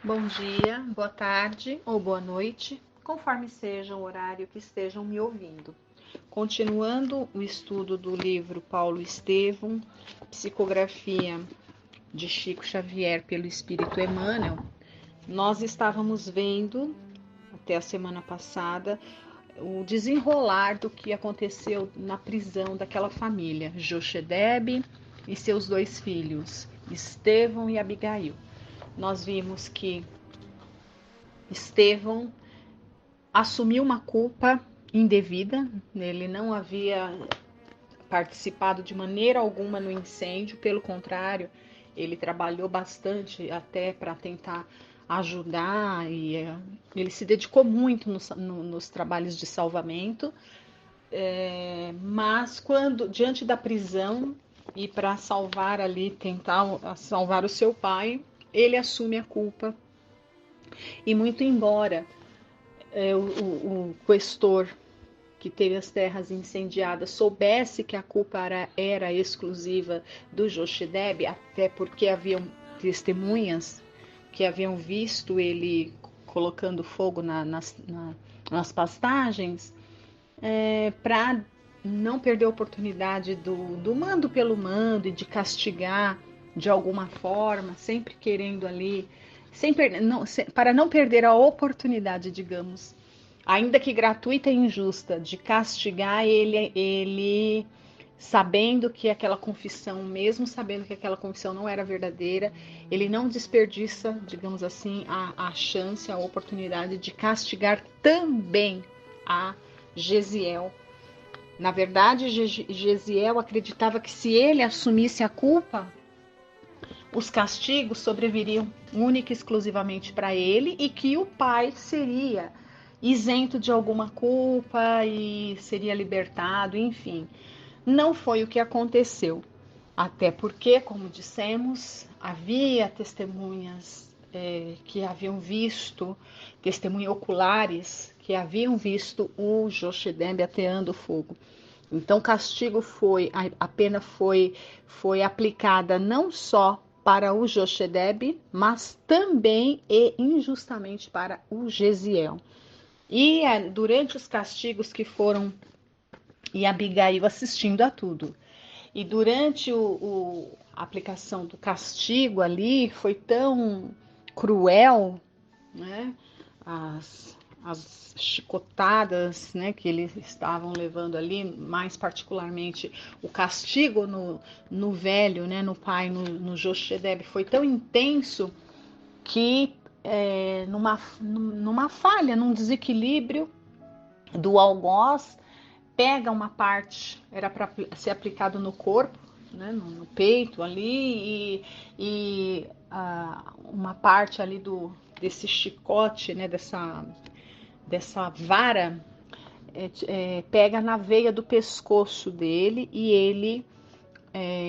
Bom dia, boa tarde ou boa noite, conforme seja o horário que estejam me ouvindo. Continuando o estudo do livro Paulo Estevão, Psicografia de Chico Xavier pelo Espírito Emmanuel, nós estávamos vendo, até a semana passada, o desenrolar do que aconteceu na prisão daquela família, Jochedebe e seus dois filhos, Estevão e Abigail. Nós vimos que Estevão assumiu uma culpa indevida, ele não havia participado de maneira alguma no incêndio, pelo contrário, ele trabalhou bastante até para tentar ajudar e ele se dedicou muito nos trabalhos de salvamento, mas quando diante da prisão e para salvar ali, tentar salvar o seu pai, ele assume a culpa e muito embora o questor que teve as terras incendiadas soubesse que a culpa era exclusiva do Jochedebe, até porque haviam testemunhas que haviam visto ele colocando fogo nas pastagens, para não perder a oportunidade do mando pelo mando e de castigar de alguma forma, sempre querendo ali, para não perder a oportunidade, digamos, ainda que gratuita e injusta, de castigar ele sabendo que aquela confissão, mesmo sabendo que aquela confissão não era verdadeira, ele não desperdiça, digamos assim, a chance, a oportunidade de castigar também a Gesiel. Na verdade, Gesiel acreditava que se ele assumisse a culpa, os castigos sobreviriam única e exclusivamente para ele e que o pai seria isento de alguma culpa e seria libertado, enfim. Não foi o que aconteceu. Até porque, como dissemos, havia testemunhas que haviam visto, testemunhas oculares que haviam visto o Jochedebe ateando fogo. Então, o castigo a pena foi aplicada não só para o Jochedebe, mas também e injustamente para o Gesiel. E durante os castigos que foram, e Abigail assistindo a tudo, e durante a aplicação do castigo ali, foi tão cruel, né? As chicotadas, né, que eles estavam levando ali, mais particularmente o castigo no velho, né, no pai, no Jochedebe, foi tão intenso que numa falha, num desequilíbrio do algoz, pega uma parte, era para ser aplicado no corpo, né, no peito ali, e uma parte ali desse chicote, né, dessa vara, pega na veia do pescoço dele e ele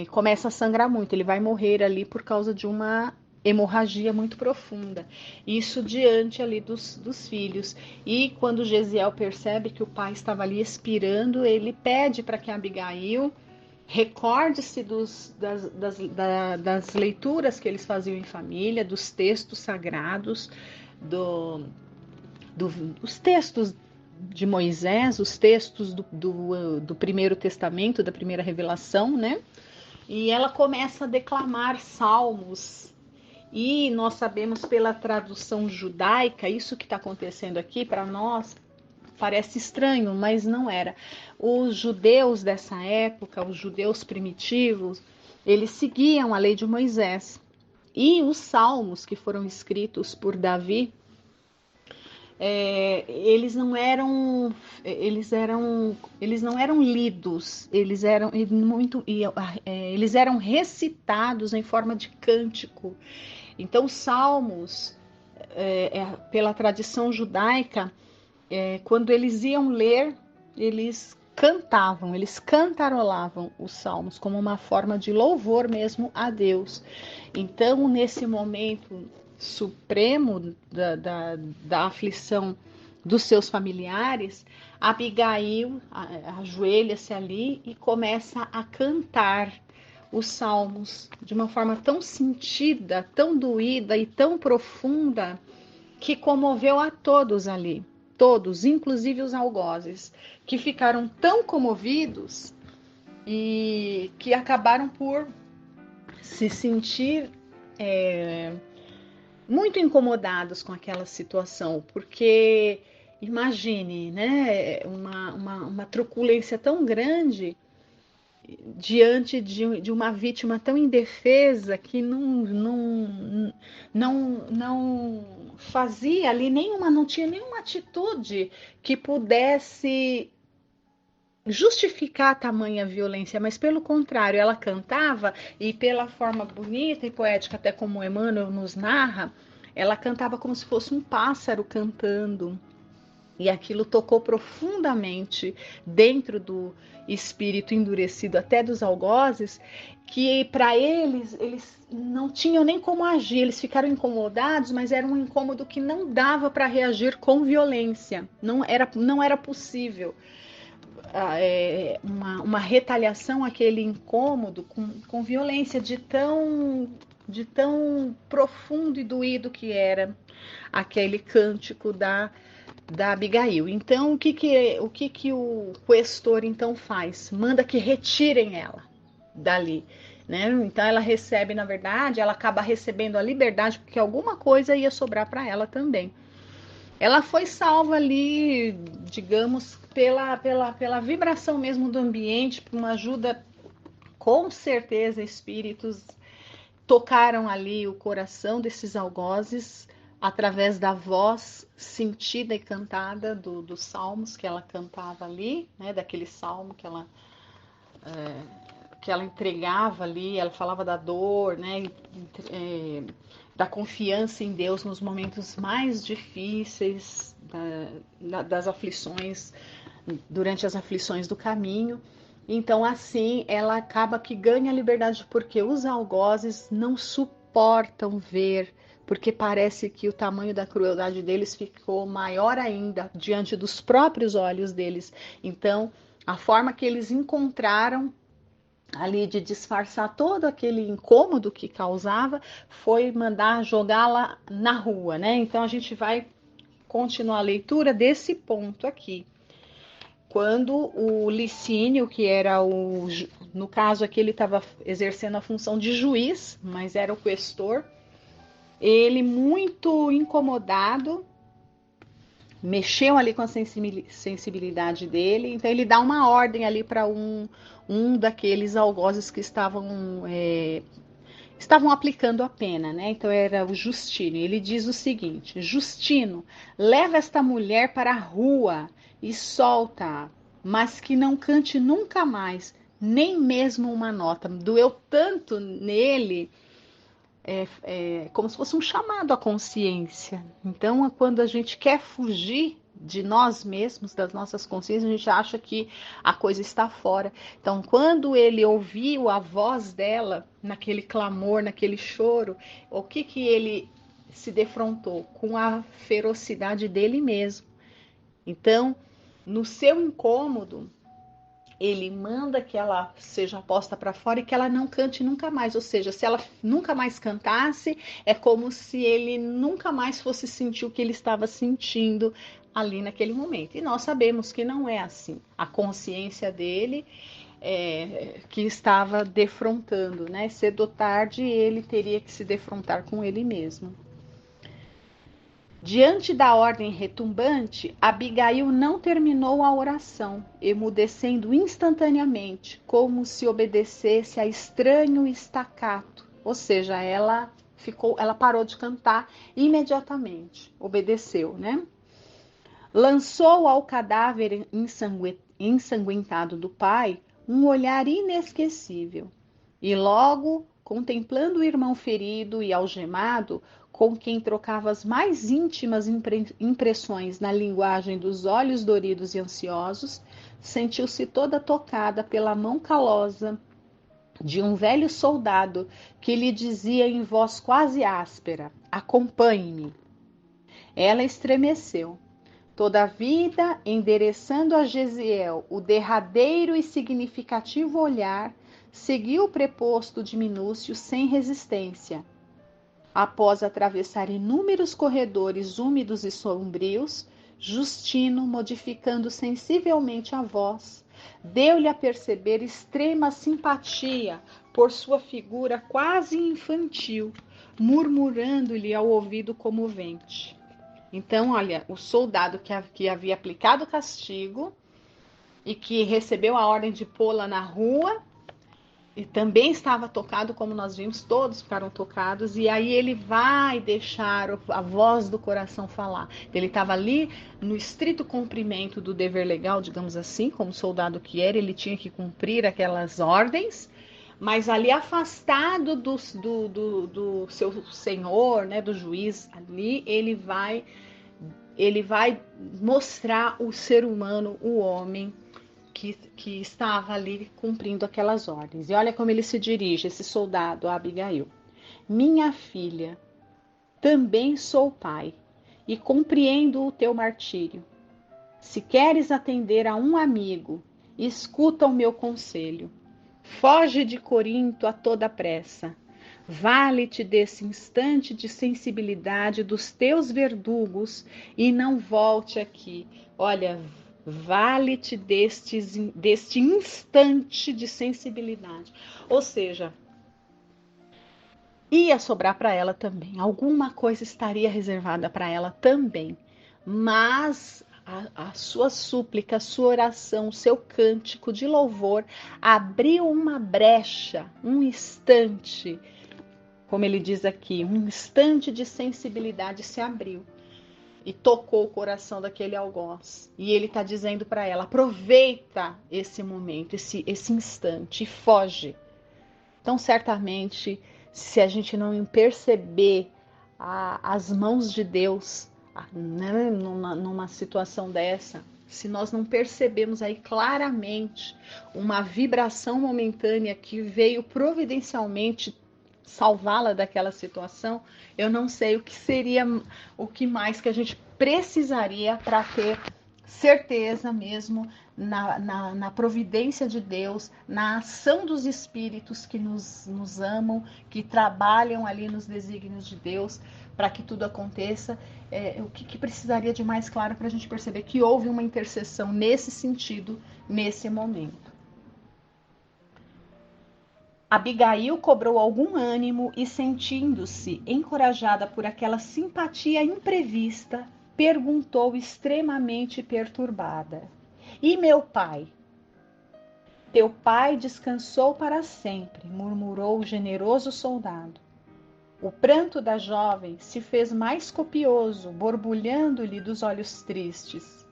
começa a sangrar muito. Ele vai morrer ali por causa de uma hemorragia muito profunda. Isso diante ali dos filhos. E quando Gesiel percebe que o pai estava ali expirando, ele pede para que Abigail recorde-se das leituras que eles faziam em família, dos textos sagrados, os textos de Moisés, os textos do Primeiro Testamento, da primeira revelação, né? E ela começa a declamar salmos. E nós sabemos pela tradução judaica, isso que está acontecendo aqui para nós parece estranho, mas não era. Os judeus dessa época, os judeus primitivos, eles seguiam a lei de Moisés. E os salmos que foram escritos por Davi, eles não eram lidos, eles eram recitados em forma de cântico. Então, os salmos, pela tradição judaica, quando eles iam ler, eles cantavam, eles cantarolavam os salmos como uma forma de louvor mesmo a Deus. Então, nesse momento supremo da aflição dos seus familiares, Abigail ajoelha-se ali e começa a cantar os salmos de uma forma tão sentida, tão doída e tão profunda, que comoveu a todos ali, todos, inclusive os algozes, que ficaram tão comovidos e que acabaram por se sentir muito incomodados com aquela situação, porque imagine, né, uma truculência tão grande diante de uma vítima tão indefesa que não fazia ali nenhuma, não tinha nenhuma atitude que pudesse justificar tamanha violência, mas pelo contrário, ela cantava e pela forma bonita e poética, até como Emmanuel nos narra, ela cantava como se fosse um pássaro cantando. E aquilo tocou profundamente dentro do espírito endurecido até dos algozes, que para eles não tinham nem como agir, eles ficaram incomodados, mas era um incômodo que não dava para reagir com violência, não era possível uma retaliação àquele incômodo com violência de tão profundo e doído que era aquele cântico da Abigail. Então, o que o questor então faz? Manda que retirem ela dali, né? Então ela recebe, na verdade, ela acaba recebendo a liberdade porque alguma coisa ia sobrar para ela também. Ela foi salva ali, digamos, pela vibração mesmo do ambiente, por uma ajuda, com certeza, espíritos tocaram ali o coração desses algozes através da voz sentida e cantada dos salmos que ela cantava ali, né, daquele salmo que ela entregava ali, ela falava da dor, né, da confiança em Deus nos momentos mais difíceis das aflições, durante as aflições do caminho. Então, assim, ela acaba que ganha liberdade, porque os algozes não suportam ver, porque parece que o tamanho da crueldade deles ficou maior ainda diante dos próprios olhos deles. Então, a forma que eles encontraram ali de disfarçar todo aquele incômodo que causava foi mandar jogá-la na rua, né? Então, a gente vai continuar a leitura desse ponto aqui. Quando o Licínio, que era no caso aqui ele estava exercendo a função de juiz, mas era o questor, ele muito incomodado, mexeu ali com a sensibilidade dele, então ele dá uma ordem ali para um daqueles algozes que estavam aplicando a pena, né? Então era o Justino. Ele diz o seguinte: Justino, leva esta mulher para a rua e solta-a, mas que não cante nunca mais, nem mesmo uma nota. Doeu tanto nele, como se fosse um chamado à consciência. Então, quando a gente quer fugir de nós mesmos, das nossas consciências, a gente acha que a coisa está fora. Então, quando ele ouviu a voz dela, naquele clamor, naquele choro, o que ele se defrontou? Com a ferocidade dele mesmo. Então, no seu incômodo, ele manda que ela seja posta para fora e que ela não cante nunca mais. Ou seja, se ela nunca mais cantasse, é como se ele nunca mais fosse sentir o que ele estava sentindo ali naquele momento. E nós sabemos que não é assim. A consciência dele que estava defrontando, né? Cedo ou tarde ele teria que se defrontar com ele mesmo. Diante da ordem retumbante, Abigail não terminou a oração, emudecendo instantaneamente, como se obedecesse a estranho estacato. Ou seja, ela parou de cantar imediatamente, obedeceu, né? Lançou ao cadáver ensanguentado do pai um olhar inesquecível, e logo, contemplando o irmão ferido e algemado, com quem trocava as mais íntimas impressões na linguagem dos olhos doridos e ansiosos, sentiu-se toda tocada pela mão calosa de um velho soldado que lhe dizia em voz quase áspera: acompanhe-me. Ela estremeceu. Todavia, endereçando a Gesiel o derradeiro e significativo olhar, seguiu o preposto de Minúcio sem resistência. Após atravessar inúmeros corredores úmidos e sombrios, Justino, modificando sensivelmente a voz, deu-lhe a perceber extrema simpatia por sua figura quase infantil, murmurando-lhe ao ouvido comovente. Então, olha, o soldado que havia aplicado o castigo e que recebeu a ordem de pô-la na rua, e também estava tocado, como nós vimos, todos ficaram tocados, e aí ele vai deixar a voz do coração falar. Ele estava ali no estrito cumprimento do dever legal, digamos assim, como soldado que era, ele tinha que cumprir aquelas ordens, mas ali afastado do seu senhor, né, do juiz, ali ele vai mostrar o ser humano, o homem, que estava ali cumprindo aquelas ordens. E olha como ele se dirige, esse soldado, a Abigail. Minha filha, também sou pai e compreendo o teu martírio. Se queres atender a um amigo, escuta o meu conselho. Foge de Corinto a toda pressa. Vale-te desse instante de sensibilidade dos teus verdugos e não volte aqui. Olha, vale-te deste instante de sensibilidade. Ou seja, ia sobrar para ela também. Alguma coisa estaria reservada para ela também. Mas a sua súplica, a sua oração, o seu cântico de louvor abriu uma brecha, um instante, como ele diz aqui, um instante de sensibilidade se abriu e tocou o coração daquele algoz. E ele está dizendo para ela, aproveita esse momento, esse instante e foge. Então, certamente, se a gente não perceber as mãos de Deus, né, numa situação dessa, se nós não percebemos aí claramente uma vibração momentânea que veio providencialmente salvá-la daquela situação, eu não sei o que seria, o que mais que a gente precisaria para ter certeza mesmo na providência de Deus, na ação dos espíritos que nos amam, que trabalham ali nos desígnios de Deus, para que tudo aconteça. O que precisaria de mais claro para a gente perceber que houve uma intercessão nesse sentido, nesse momento. Abigail cobrou algum ânimo e, sentindo-se encorajada por aquela simpatia imprevista, perguntou extremamente perturbada: E meu pai? Teu pai descansou para sempre, murmurou o generoso soldado. O pranto da jovem se fez mais copioso, borbulhando-lhe dos olhos tristes.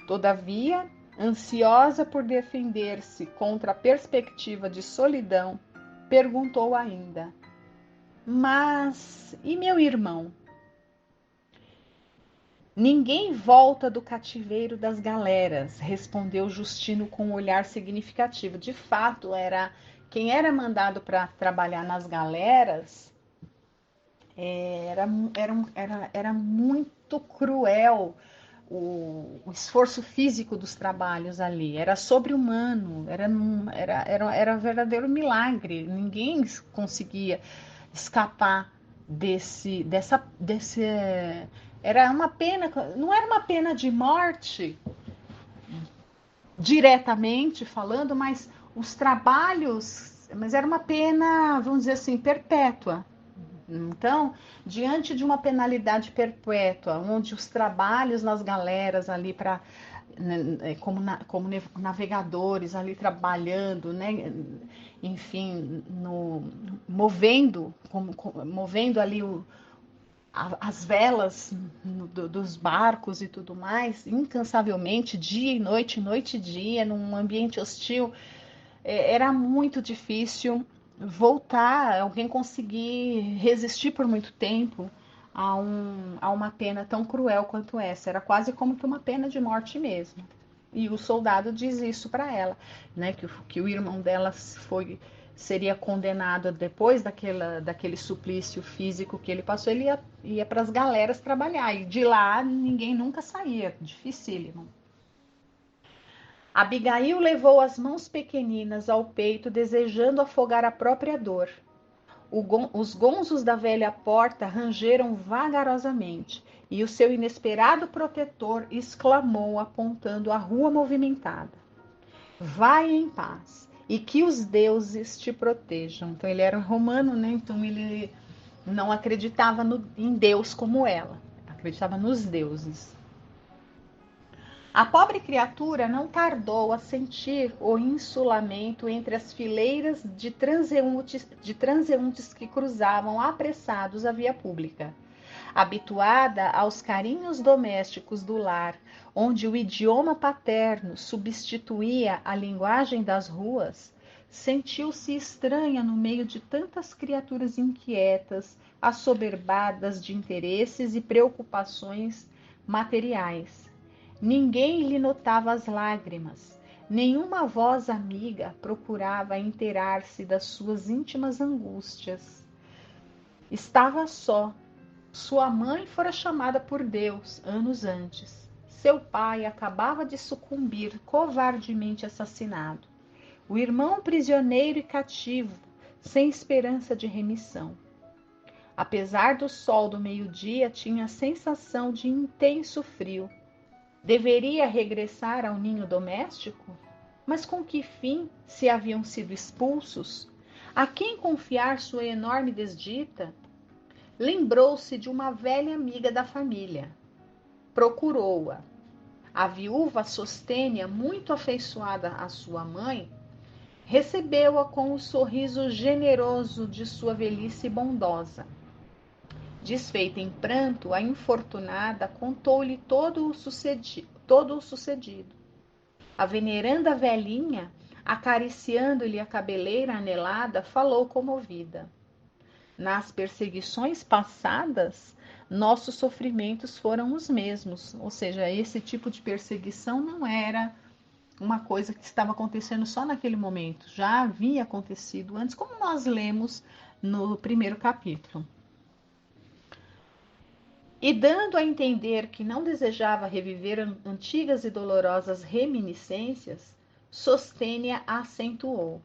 Todavia, ansiosa por defender-se contra a perspectiva de solidão, perguntou ainda: Mas e meu irmão? Ninguém volta do cativeiro das galeras, respondeu Justino com um olhar significativo. De fato, quem era mandado para trabalhar nas galeras era muito cruel. O esforço físico dos trabalhos ali era sobre-humano, era verdadeiro milagre. Ninguém conseguia escapar desse. Era uma pena, não era uma pena de morte diretamente falando, mas os trabalhos, mas era uma pena, vamos dizer assim, perpétua. Então, diante de uma penalidade perpétua, onde os trabalhos nas galeras ali para como navegadores ali trabalhando, né, enfim, movendo ali as velas dos barcos e tudo mais, incansavelmente, dia e noite e dia, num ambiente hostil, era muito difícil voltar, alguém conseguir resistir por muito tempo a uma pena tão cruel quanto essa. Era quase como que uma pena de morte mesmo. E o soldado diz isso para ela, né, que o irmão dela seria condenado depois daquele suplício físico que ele passou, ele ia para as galeras trabalhar, e de lá ninguém nunca saía, dificílimo. Abigail levou as mãos pequeninas ao peito, desejando afogar a própria dor. Os gonzos da velha porta rangeram vagarosamente, e o seu inesperado protetor exclamou, apontando a rua movimentada: vai em paz, e que os deuses te protejam. Então ele era romano, né? Então ele não acreditava em Deus como ela, acreditava nos deuses. A pobre criatura não tardou a sentir o insulamento entre as fileiras de transeuntes que cruzavam apressados a via pública. Habituada aos carinhos domésticos do lar, onde o idioma paterno substituía a linguagem das ruas, sentiu-se estranha no meio de tantas criaturas inquietas, assoberbadas de interesses e preocupações materiais. Ninguém lhe notava as lágrimas, nenhuma voz amiga procurava inteirar-se das suas íntimas angústias. Estava só. Sua mãe fora chamada por Deus anos antes. Seu pai acabava de sucumbir, covardemente assassinado. O irmão prisioneiro e cativo, sem esperança de remissão. Apesar do sol do meio-dia, tinha a sensação de intenso frio. Deveria regressar ao ninho doméstico? Mas com que fim, se haviam sido expulsos? A quem confiar sua enorme desdita? Lembrou-se de uma velha amiga da família. Procurou-a. A viúva Sostênia, muito afeiçoada à sua mãe, recebeu-a com o sorriso generoso de sua velhice bondosa. Desfeita em pranto, a infortunada contou-lhe todo o sucedido. A veneranda velhinha, acariciando-lhe a cabeleira anelada, falou comovida. Nas perseguições passadas, nossos sofrimentos foram os mesmos, ou seja, esse tipo de perseguição não era uma coisa que estava acontecendo só naquele momento, já havia acontecido antes, como nós lemos no primeiro capítulo. E dando a entender que não desejava reviver antigas e dolorosas reminiscências, Sostênia acentuou: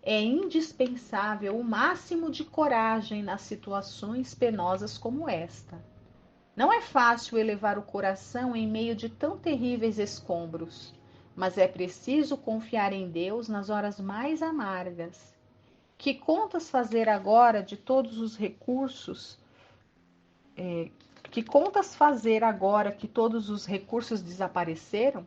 é indispensável o máximo de coragem nas situações penosas como esta. Não é fácil elevar o coração em meio de tão terríveis escombros, mas é preciso confiar em Deus nas horas mais amargas. Que contas fazer agora de todos os recursos que todos os recursos desapareceram?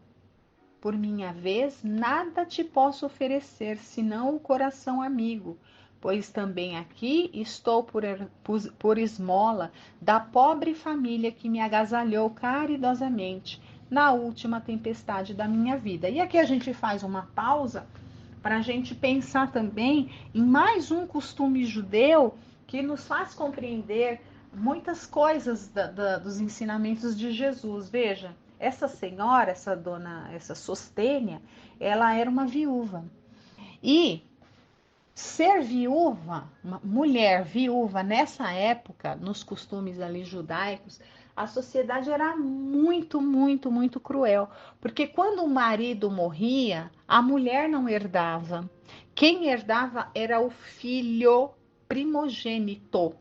Por minha vez, nada te posso oferecer, senão o coração amigo, pois também aqui estou por esmola da pobre família que me agasalhou caridosamente na última tempestade da minha vida. E aqui a gente faz uma pausa para a gente pensar também em mais um costume judeu que nos faz compreender muitas coisas dos ensinamentos de Jesus. Veja, essa senhora, essa Sostênia, ela era uma viúva. E ser viúva, uma mulher viúva nessa época, nos costumes ali judaicos, a sociedade era muito, muito, muito cruel. Porque quando o marido morria, a mulher não herdava. Quem herdava era o filho primogênito,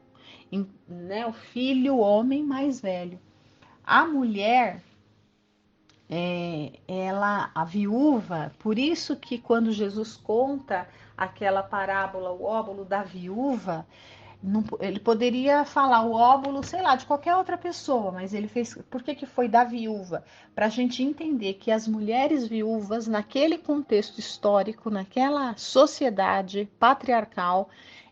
né? O filho homem mais velho. A mulher, a viúva, por isso que quando Jesus conta aquela parábola, o óbolo da viúva, ele poderia falar o óbolo, sei lá, de qualquer outra pessoa, mas ele fez, por que foi da viúva? Para a gente entender que as mulheres viúvas, naquele contexto histórico, naquela sociedade patriarcal,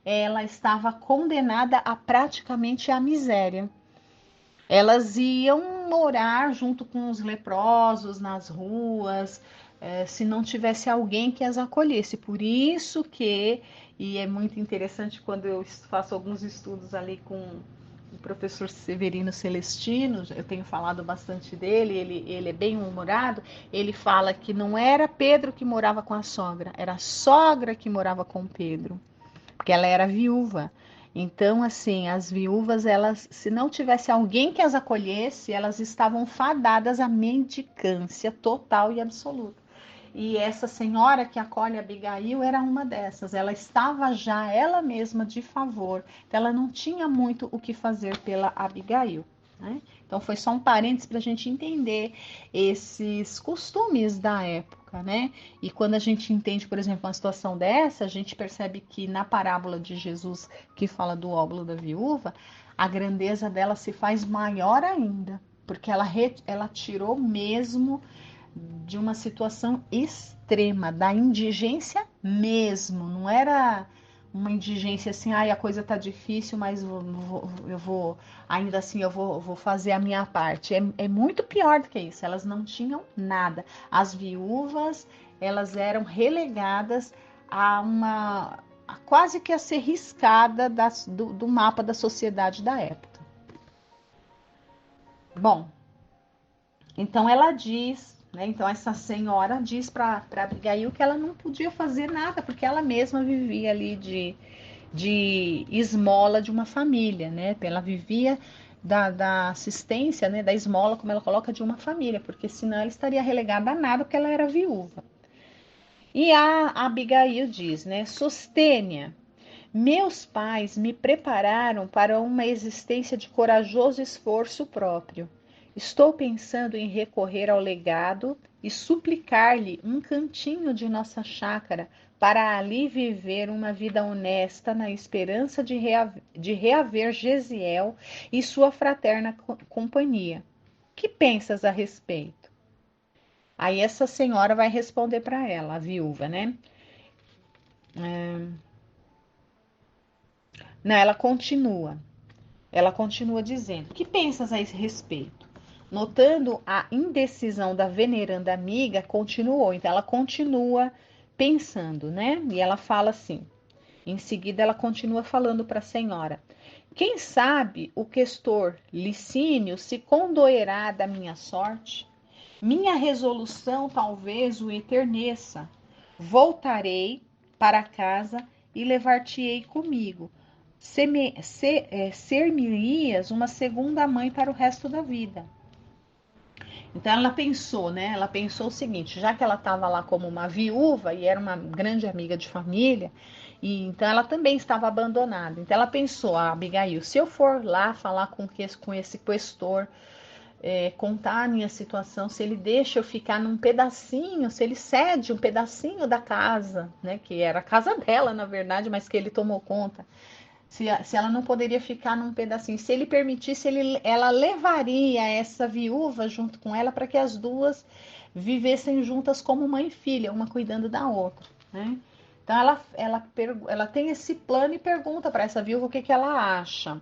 ela estava condenada a praticamente a miséria. Elas iam morar junto com os leprosos nas ruas, se não tivesse alguém que as acolhesse. Por isso que, e é muito interessante quando eu faço alguns estudos ali com o professor Severino Celestino, eu tenho falado bastante dele, ele é bem humorado, ele fala que não era Pedro que morava com a sogra, era a sogra que morava com Pedro, porque ela era viúva. Então, assim, as viúvas, elas, se não tivesse alguém que as acolhesse, elas estavam fadadas à mendicância total e absoluta. E essa senhora que acolhe Abigail era uma dessas. Ela estava já ela mesma de favor. Então ela não tinha muito o que fazer pela Abigail, né? Então foi só um parênteses para a gente entender esses costumes da época, né? E quando a gente entende, por exemplo, uma situação dessa, a gente percebe que na parábola de Jesus que fala do óbolo da viúva, a grandeza dela se faz maior ainda, porque ela tirou mesmo de uma situação extrema, da indigência mesmo. Não era uma indigência assim, ai, a coisa tá difícil, mas eu vou ainda assim, eu vou fazer a minha parte. É muito pior do que isso. Elas não tinham nada. As viúvas, elas eram relegadas a uma quase que a ser riscada do mapa da sociedade da época. Bom, então ela diz, né? Então essa senhora diz para Abigail que ela não podia fazer nada, porque ela mesma vivia ali de esmola de uma família, né? Ela vivia da assistência, né? Da esmola, como ela coloca, de uma família, porque senão ela estaria relegada a nada, porque ela era viúva. E a Abigail diz, né? Sustênia, meus pais me prepararam para uma existência de corajoso esforço próprio. Estou pensando em recorrer ao legado e suplicar-lhe um cantinho de nossa chácara para ali viver uma vida honesta na esperança de reaver Gesiel e sua fraterna companhia. Que pensas a respeito? Aí essa senhora vai responder para ela, a viúva, né? Não, ela continua. Ela continua dizendo: que pensas a esse respeito? Notando a indecisão da veneranda amiga, continuou. Então, ela continua pensando, né? E ela fala assim. Em seguida, ela continua falando para a senhora: quem sabe o questor Licínio se condoerá da minha sorte? Minha resolução talvez o enterneça. Voltarei para casa e levar-te-ei comigo. Ser-me-ias uma segunda mãe para o resto da vida. Então ela pensou, né? Ela pensou o seguinte: já que ela estava lá como uma viúva e era uma grande amiga de família, e então ela também estava abandonada. Então ela pensou: ah, Abigail, se eu for lá falar com esse questor, contar a minha situação, se ele deixa eu ficar num pedacinho, se ele cede um pedacinho da casa, né? Que era a casa dela, na verdade, mas que ele tomou conta. Se ela não poderia ficar num pedacinho. Se ele permitisse, ela levaria essa viúva junto com ela para que as duas vivessem juntas como mãe e filha, uma cuidando da outra, né? Então ela tem esse plano e pergunta para essa viúva o que ela acha.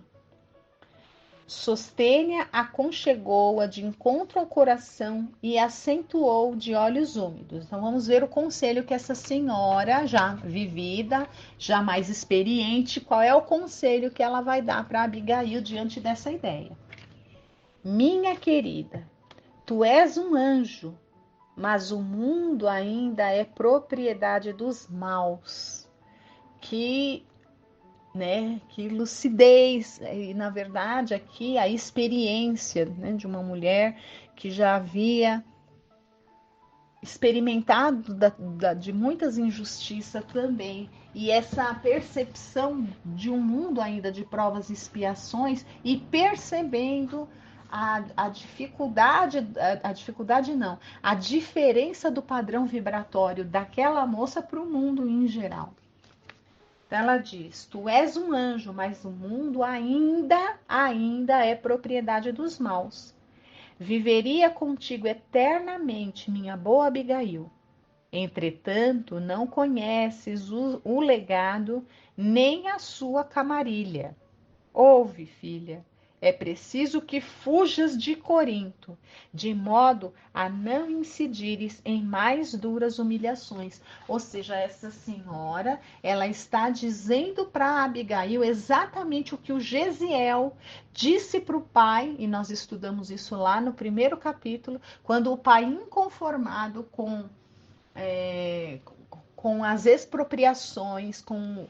Sostênia aconchegou-a de encontro ao coração e acentuou de olhos úmidos. Então vamos ver o conselho que essa senhora, já vivida, já mais experiente, qual é o conselho que ela vai dar para Abigail diante dessa ideia. Minha querida, tu és um anjo, mas o mundo ainda é propriedade dos maus, que né? Que lucidez, e na verdade aqui a experiência, né, de uma mulher que já havia experimentado de muitas injustiças também, e essa percepção de um mundo ainda de provas e expiações, e percebendo a dificuldade, a dificuldade não, a diferença do padrão vibratório daquela moça para o mundo em geral. Então ela diz: tu és um anjo, mas o mundo ainda é propriedade dos maus. Viveria contigo eternamente, minha boa Abigail. Entretanto, não conheces o legado nem a sua camarilha. Ouve, filha, é preciso que fujas de Corinto, de modo a não incidires em mais duras humilhações. Ou seja, essa senhora, ela está dizendo para Abigail exatamente o que o Gesiel disse para o pai, e nós estudamos isso lá no primeiro capítulo, quando o pai, inconformado com as expropriações, com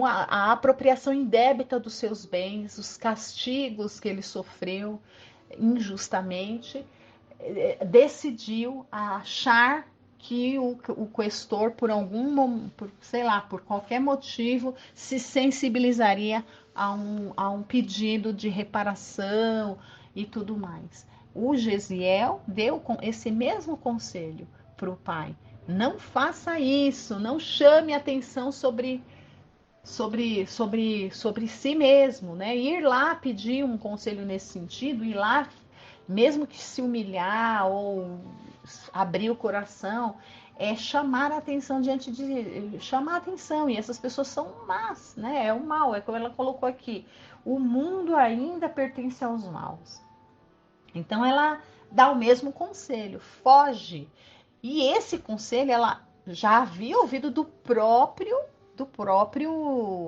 a apropriação indébita dos seus bens, os castigos que ele sofreu injustamente, decidiu achar que o questor, sei lá, por qualquer motivo, se sensibilizaria a um pedido de reparação e tudo mais. O Gesiel deu esse mesmo conselho para o pai. Não faça isso, não chame atenção sobre si mesmo, né? Ir lá pedir um conselho nesse sentido, ir lá, mesmo que se humilhar ou abrir o coração, é chamar a atenção diante de chamar a atenção. E essas pessoas são más, né? É o mal, é como ela colocou aqui. O mundo ainda pertence aos maus. Então ela dá o mesmo conselho, foge. E esse conselho ela já havia ouvido do próprio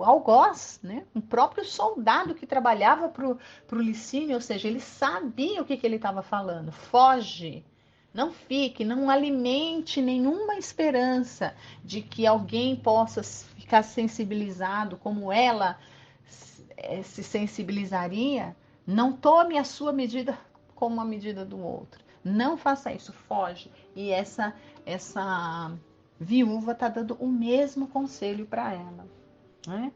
algoz, né? Um próprio soldado que trabalhava para o Licínio, ou seja, ele sabia o que ele estava falando. Foge, não fique, não alimente nenhuma esperança de que alguém possa ficar sensibilizado como ela se sensibilizaria. Não tome a sua medida como a medida do outro. Não faça isso, foge. E essa viúva está dando o mesmo conselho para ela, né?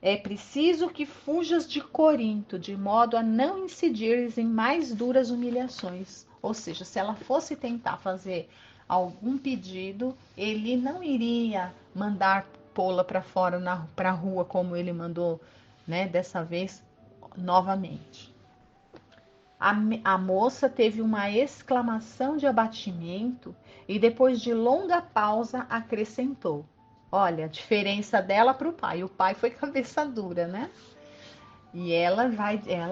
É preciso que fujas de Corinto, de modo a não incidires em mais duras humilhações. Ou seja, se ela fosse tentar fazer algum pedido, ele não iria mandar pô-la para fora, para a rua, como ele mandou, né, dessa vez, novamente. A moça teve uma exclamação de abatimento e, depois de longa pausa, acrescentou: Olha, a diferença dela para o pai. O pai foi cabeça dura, né? E ela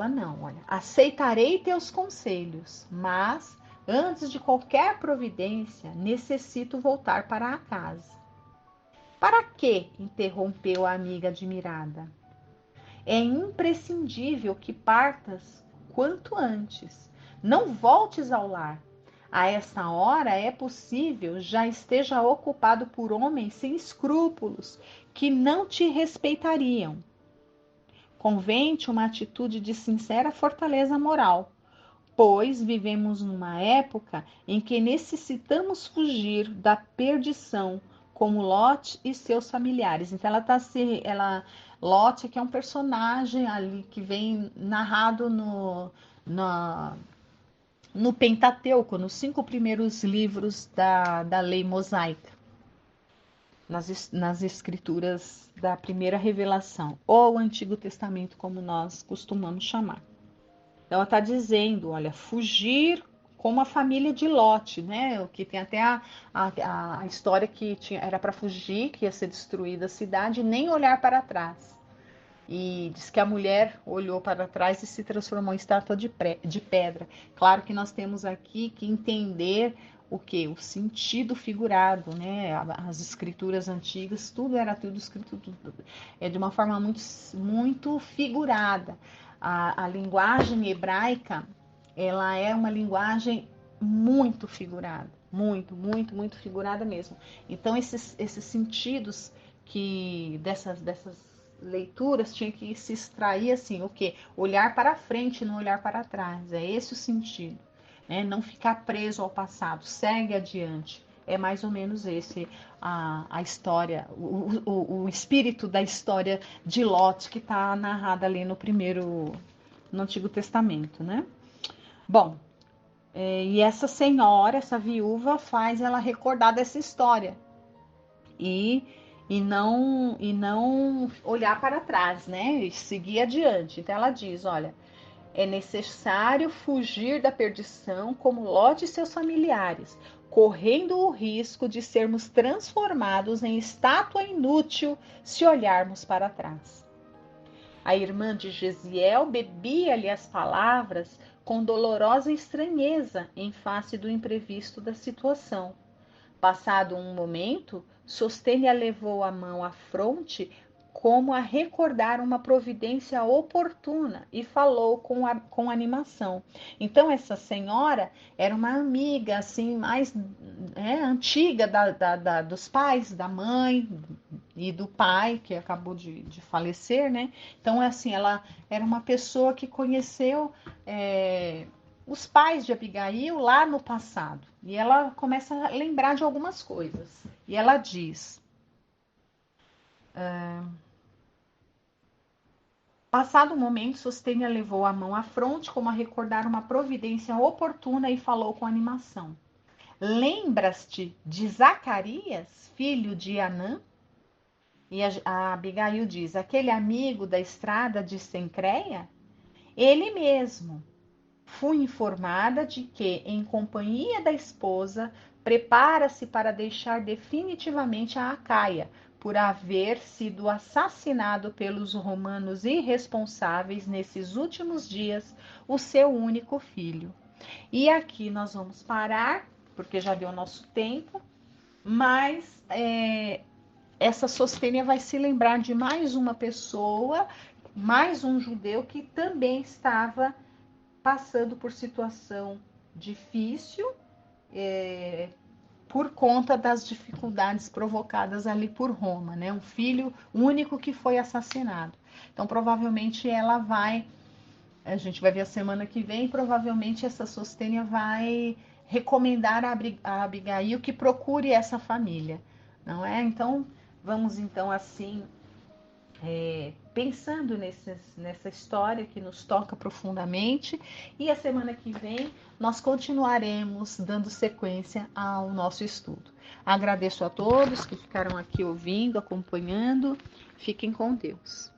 não, olha. Aceitarei teus conselhos, mas antes de qualquer providência, necessito voltar para a casa. Para quê? Interrompeu a amiga admirada. É imprescindível que partas quanto antes. Não voltes ao lar. A esta hora é possível já esteja ocupado por homens sem escrúpulos que não te respeitariam. Convém-te uma atitude de sincera fortaleza moral, pois vivemos numa época em que necessitamos fugir da perdição, como Lot e seus familiares. Então Lot, que é um personagem ali que vem narrado no Pentateuco, nos 5 primeiros livros da lei mosaica, nas escrituras da primeira revelação, ou o Antigo Testamento, como nós costumamos chamar. Então, ela está dizendo, olha, fugir como a família de Lot, né? O que tem até a história que era para fugir, que ia ser destruída a cidade, nem olhar para trás. E diz que a mulher olhou para trás e se transformou em estátua de pedra. Claro que nós temos aqui que entender o que? O sentido figurado, né? As escrituras antigas, tudo escrito de uma forma muito, muito figurada. A linguagem hebraica, ela é uma linguagem muito figurada, muito figurada mesmo. Então, esses sentidos que dessas leituras tinha que se extrair assim, o quê? Olhar para frente, não olhar para trás. É esse o sentido, né? Não ficar preso ao passado, segue adiante. É mais ou menos esse a história, o espírito da história de Lot que está narrada ali no Antigo Testamento, né? Bom, e essa senhora, essa viúva, faz ela recordar dessa história e, e não olhar para trás, né? E seguir adiante. Então ela diz, olha, é necessário fugir da perdição como Lot e seus familiares, correndo o risco de sermos transformados em estátua inútil se olharmos para trás. A irmã de Gesiel bebia-lhe as palavras com dolorosa estranheza em face do imprevisto da situação. Passado um momento, Sostênia levou a mão à fronte como a recordar uma providência oportuna e falou com animação. Então, essa senhora era uma amiga assim mais antiga dos pais, da mãe e do pai, que acabou de falecer, né? Então, assim, ela era uma pessoa que conheceu os pais de Abigail lá no passado. E ela começa a lembrar de algumas coisas. E ela diz: passado um momento, Sostênia levou a mão à fronte, como a recordar uma providência oportuna, e falou com animação: lembras-te de Zacarias, filho de Anã? E a Abigail diz: aquele amigo da estrada de Sencreia? Ele mesmo. Fui informada de que, em companhia da esposa, prepara-se para deixar definitivamente a Acaia, por haver sido assassinado pelos romanos irresponsáveis nesses últimos dias, o seu único filho. E aqui nós vamos parar, porque já deu nosso tempo, mas essa Sostênia vai se lembrar de mais uma pessoa, mais um judeu que também estava passando por situação difícil, por conta das dificuldades provocadas ali por Roma, né? Um filho único que foi assassinado. Então, provavelmente ela vai, a gente vai ver a semana que vem, provavelmente essa Sostênia vai recomendar a Abigail que procure essa família, não é? Então, vamos então assim pensando nessa história que nos toca profundamente, e a semana que vem nós continuaremos dando sequência ao nosso estudo. Agradeço a todos que ficaram aqui ouvindo, acompanhando. Fiquem com Deus.